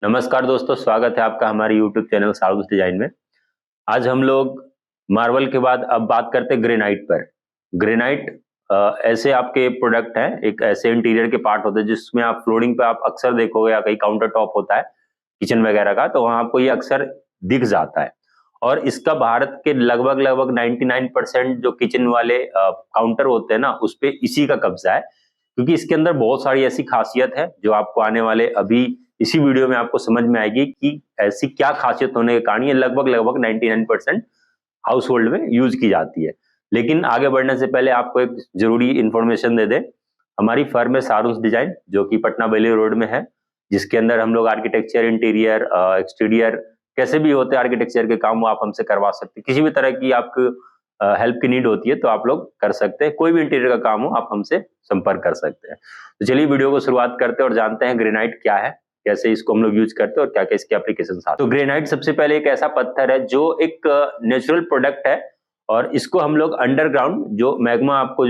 नमस्कार दोस्तों, स्वागत है आपका हमारे YouTube चैनल साउथ डिजाइन में। आज हम लोग मार्बल के बाद अब बात करते हैं ग्रेनाइट पर। ग्रेनाइट ऐसे आपके प्रोडक्ट हैं, एक ऐसे इंटीरियर के पार्ट होते हैं जिसमें आप फ्लोरिंग पे आप अक्सर देखोगे या कहीं काउंटर टॉप होता है किचन वगैरह का, तो वहां आपको ये अक्सर दिख जाता है। और इसका भारत के लगभग लगभग 99% जो किचन वाले काउंटर होते हैं ना, उस पे इसी का कब्जा है, क्योंकि इसके अंदर बहुत सारी ऐसी खासियत है जो आपको आने वाले अभी इसी वीडियो में आपको समझ में आएगी कि ऐसी क्या खासियत होने के कारण ये लगभग लगभग 99% हाउस होल्ड में यूज की जाती है। लेकिन आगे बढ़ने से पहले आपको एक जरूरी इंफॉर्मेशन दे दें। हमारी फर्म है सारुंस डिजाइन, जो कि पटना बेली रोड में है, जिसके अंदर हम लोग आर्किटेक्चर, इंटीरियर, एक्सटीरियर, कैसे भी होते हैं आर्किटेक्चर के काम वो आप हमसे करवा सकते हैं। किसी भी तरह की आपको हेल्प की नीड होती है तो आप लोग कर सकते हैं। कोई भी इंटीरियर का काम हो आप हमसे संपर्क कर सकते हैं। तो चलिए वीडियो को शुरुआत करते हैं और जानते हैं ग्रेनाइट क्या है, कैसे इसको हम लोग यूज करते हैं और क्या क्या इसके एप्लीकेशन आते हैं। तो ग्रेनाइट सबसे पहले एक ऐसा पत्थर है जो एक नेचुरल प्रोडक्ट है, और इसको हम लोग अंडरग्राउंड जो मैग्मा आपको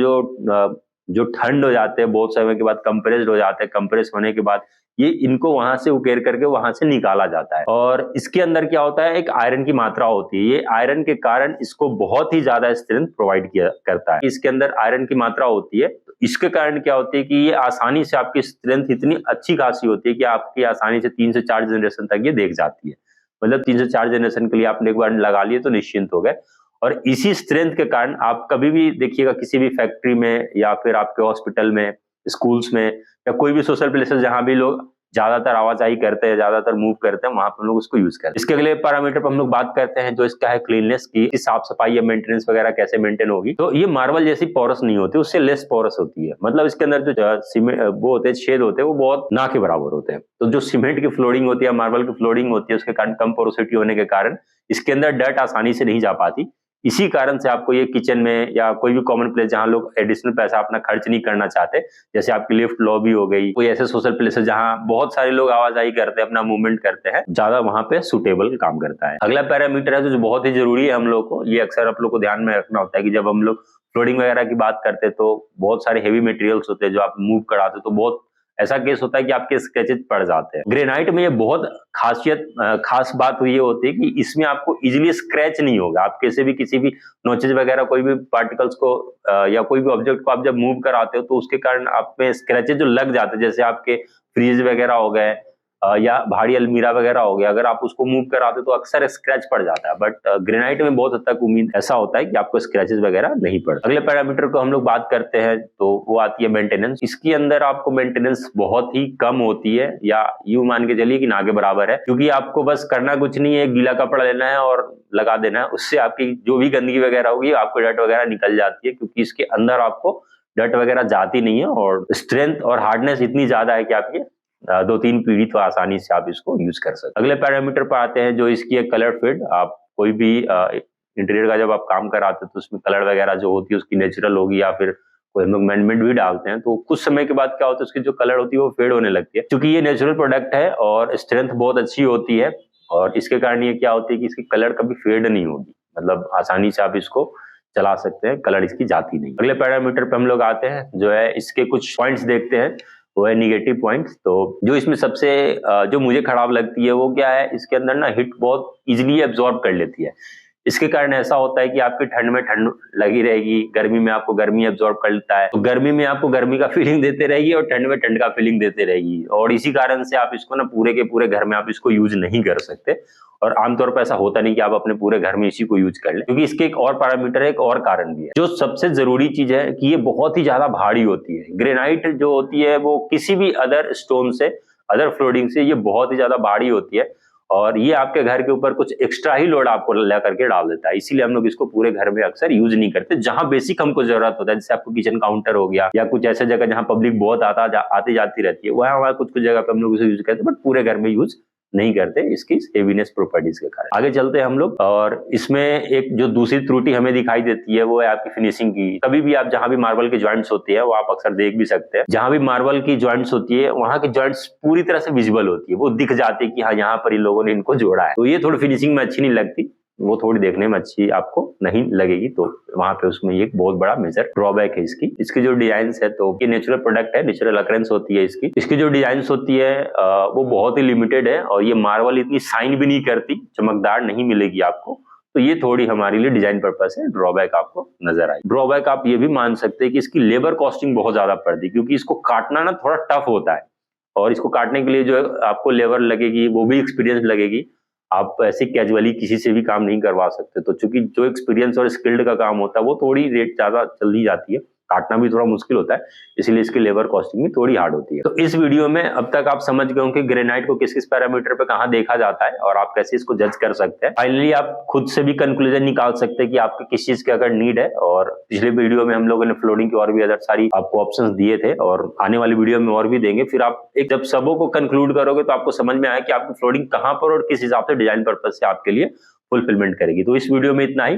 जो ठंड हो जाते हैं बहुत समय के बाद, कंप्रेस्ड हो जाते हैं, कंप्रेस होने के बाद ये इनको वहां से उकेर करके वहां से निकाला जाता है। और इसके अंदर क्या होता है, एक आयरन की मात्रा होती है। ये आयरन के कारण इसको बहुत ही ज्यादा स्ट्रेंथ प्रोवाइड किया करता है। इसके अंदर आयरन की मात्रा होती है, तो इसके कारण क्या होती है कि ये आसानी से आपकी स्ट्रेंथ इतनी अच्छी खासी होती है कि आपकी आसानी से 3 से 4 जनरेशन तक ये देख जाती है। मतलब 3 से 4 जनरेशन के लिए आपने एक बार लगा लिए तो निश्चिंत हो गए। और इसी स्ट्रेंथ के कारण आप कभी भी देखिएगा किसी भी फैक्ट्री में या फिर आपके हॉस्पिटल में, स्कूल्स में, या कोई भी सोशल प्लेसेस जहां भी लोग ज्यादातर आवाजाही करते हैं, ज्यादातर मूव करते हैं, वहां पर हम लोग उसको यूज करते हैं। इसके अगले पैरामीटर पर हम लोग बात करते हैं जो इसका है क्लीननेस की, साफ सफाई या मेंटेनेंस वगैरह कैसे मेंटेन होगी। तो ये मार्बल जैसी पोरस नहीं होती, उससे लेस पोरस होती है। मतलब इसके अंदर जो सीमेंट वो होते हैं, छेद होते हैं, वो बहुत ना के बराबर होते हैं। तो जो सीमेंट की फ्लोरिंग होती है, मार्बल की फ्लोरिंग होती है, उसके कारण कम पोरोसिटी होने के कारण इसके अंदर डर्ट आसानी से नहीं जा पाती। इसी कारण से आपको ये किचन में या कोई भी कॉमन प्लेस जहां लोग एडिशनल पैसा अपना खर्च नहीं करना चाहते, जैसे आपकी लिफ्ट लॉबी हो गई, कोई ऐसे सोशल प्लेसेस जहां बहुत सारे लोग आवाजाही करते हैं, अपना मूवमेंट करते हैं, ज्यादा वहां पे सुटेबल काम करता है। अगला पैरामीटर है जो बहुत ही जरूरी है हम लोग को, ये अक्सर आप लोग को ध्यान में रखना होता है कि जब हम लोग फ्लोरिंग वगैरह की बात करते हैं तो बहुत सारे हेवी मटेरियल्स होते हैं जो आप मूव कराते हो, तो बहुत ऐसा केस होता है कि आपके स्क्रैचेस पड़ जाते हैं। ग्रेनाइट में ये बहुत खास बात ये होती है कि इसमें आपको इजीली स्क्रैच नहीं होगा। आप कैसे भी किसी भी नोचेज वगैरह कोई भी पार्टिकल्स को या कोई भी ऑब्जेक्ट को आप जब मूव कराते हो तो उसके कारण आप में स्क्रैचेस जो लग जाते हैं, जैसे आपके फ्रीज वगैरह हो गए या भारी अलमीरा वगैरह हो गया, अगर आप उसको मूव कराते तो अक्सर स्क्रैच पड़ जाता है। बट ग्रेनाइट में बहुत हद तक उम्मीद ऐसा होता है कि आपको स्क्रैचेस वगैरह नहीं पड़ते। अगले पैरामीटर को हम लोग बात करते हैं तो वो आती है मेंटेनेंस। इसके अंदर आपको मेंटेनेंस बहुत ही कम होती है, या यूं मान के चलिए कि ना के बराबर है, क्योंकि आपको बस करना कुछ नहीं है, गीला कपड़ा लेना है और लगा देना है। उससे आपकी जो भी गंदगी वगैरह होगी, आपको डर्ट वगैरह निकल जाती है, क्योंकि इसके अंदर आपको डर्ट वगैरह जाती नहीं है। और स्ट्रेंथ और हार्डनेस इतनी ज्यादा है कि आपकी 2-3 पीढ़ी तो आसानी से आप इसको यूज कर सकते हैं। अगले पैरामीटर पर आते हैं जो इसकी है कलर फेड। आप कोई भी इंटीरियर का जब आप काम कराते हैं तो उसमें कलर वगैरह जो होती है उसकी नेचुरल होगी, या फिर कोई हम लोग अमेंडमेंट भी डालते हैं तो कुछ समय के बाद क्या होता है, उसकी जो कलर होती है वो फेड होने लगती है। क्योंकि ये नेचुरल प्रोडक्ट है और स्ट्रेंथ बहुत अच्छी होती है, और इसके कारण ये क्या होती है कि इसकी कलर कभी फेड नहीं होगी। मतलब आसानी से आप इसको चला सकते हैं, कलर इसकी जाती नहीं। अगले पैरामीटर पे हम लोग आते हैं जो है इसके कुछ पॉइंट्स देखते हैं, वो है निगेटिव पॉइंट्स। तो जो इसमें सबसे जो मुझे खराब लगती है वो क्या है, इसके अंदर ना हीट बहुत इजीली एब्जॉर्ब कर लेती है। इसके कारण ऐसा होता है कि आपकी ठंड में ठंड लगी रहेगी, गर्मी में आपको गर्मी एब्जॉर्ब कर लेता है, तो गर्मी में आपको गर्मी का फीलिंग देते रहेगी और ठंड में ठंड का फीलिंग देते रहेगी। और इसी कारण से आप इसको ना पूरे के पूरे घर में आप इसको यूज नहीं कर सकते, और आमतौर पर ऐसा होता नहीं कि आप अपने पूरे घर में इसी को यूज कर लें, क्योंकि इसके एक और पैरामीटर है, एक और कारण भी है। जो सबसे जरूरी चीज है कि ये बहुत ही ज्यादा भारी होती है। ग्रेनाइट जो होती है वो किसी भी अदर स्टोन से, अदर फ्लोरिंग से ये बहुत ही ज्यादा भारी होती है, और ये आपके घर के ऊपर कुछ एक्स्ट्रा ही लोड आपको ला करके डाल देता है। इसीलिए हम लोग इसको पूरे घर में अक्सर यूज नहीं करते। जहां बेसिक हमको जरूरत होता है, जैसे आपको किचन काउंटर हो गया या कुछ ऐसे जगह जहां पब्लिक बहुत आती जाती रहती है, वहां कुछ जगह पे हम लोग इसे यूज करते हैं, बट पूरे घर में यूज नहीं करते इसकी हेवीनेस प्रॉपर्टीज के कारण। आगे चलते हैं हम लोग, और इसमें एक जो दूसरी त्रुटि हमें दिखाई देती है वो है आपकी फिनिशिंग की। कभी भी आप जहां भी मार्बल की जॉइंट्स होती है वो आप अक्सर देख भी सकते हैं, जहां भी मार्बल की जॉइंट्स होती है वहां की जॉइंट्स पूरी तरह से विजिबल होती है, वो दिख जाती है कि हाँ यहाँ पर इन लोगों ने इनको जोड़ा है। तो ये थोड़ी फिनिशिंग में अच्छी नहीं लगती, वो थोड़ी देखने में अच्छी आपको नहीं लगेगी, तो वहां पे उसमें एक बहुत बड़ा मेजर ड्रॉबैक है इसकी जो डिजाइन है, तो ये नेचुरल प्रोडक्ट है, नेचुरल अकरेंस होती है इसकी जो डिजाइन होती है वो बहुत ही लिमिटेड है, और ये मार्बल इतनी शाइन भी नहीं करती, चमकदार नहीं मिलेगी आपको, तो ये थोड़ी हमारे लिए डिजाइन पर्पस है ड्रॉबैक आपको नजर आई। ड्रॉबैक आप ये भी मान सकते हैं कि इसकी लेबर कॉस्टिंग बहुत ज्यादा पड़ती है, क्योंकि इसको काटना ना थोड़ा टफ होता है, और इसको काटने के लिए जो आपको लेबर लगेगी वो भी एक्सपीरियंस लगेगी, आप ऐसे कैजुअली किसी से भी काम नहीं करवा सकते। तो चूंकि जो एक्सपीरियंस और स्किल्ड का काम होता है वो थोड़ी रेट ज्यादा जल्दी जाती है, काटना भी थोड़ा मुश्किल होता है, इसलिए इसकी लेबर कॉस्टिंग भी थोड़ी हार्ड होती है। तो इस वीडियो में अब तक आप समझ गए होंगे ग्रेनाइट को किस किस पैरामीटर पे कहाँ देखा जाता है और आप कैसे इसको जज कर सकते हैं। फाइनली आप खुद से भी कंक्लूजन निकाल सकते हैं कि आपके किस चीज की अगर नीड है। और पिछले वीडियो में हम लोगों ने फ्लोरिंग की और भी अदर सारी आपको ऑप्शंस दिए थे, और आने वाली वीडियो में और भी देंगे। फिर आप एक जब सबों को कंक्लूड करोगे तो आपको समझ में आए कि आपकी फ्लोरिंग कहाँ पर और किस हिसाब से डिजाइन पर्पज से आपके लिए फुलफिलमेंट करेगी। तो इस वीडियो में इतना ही।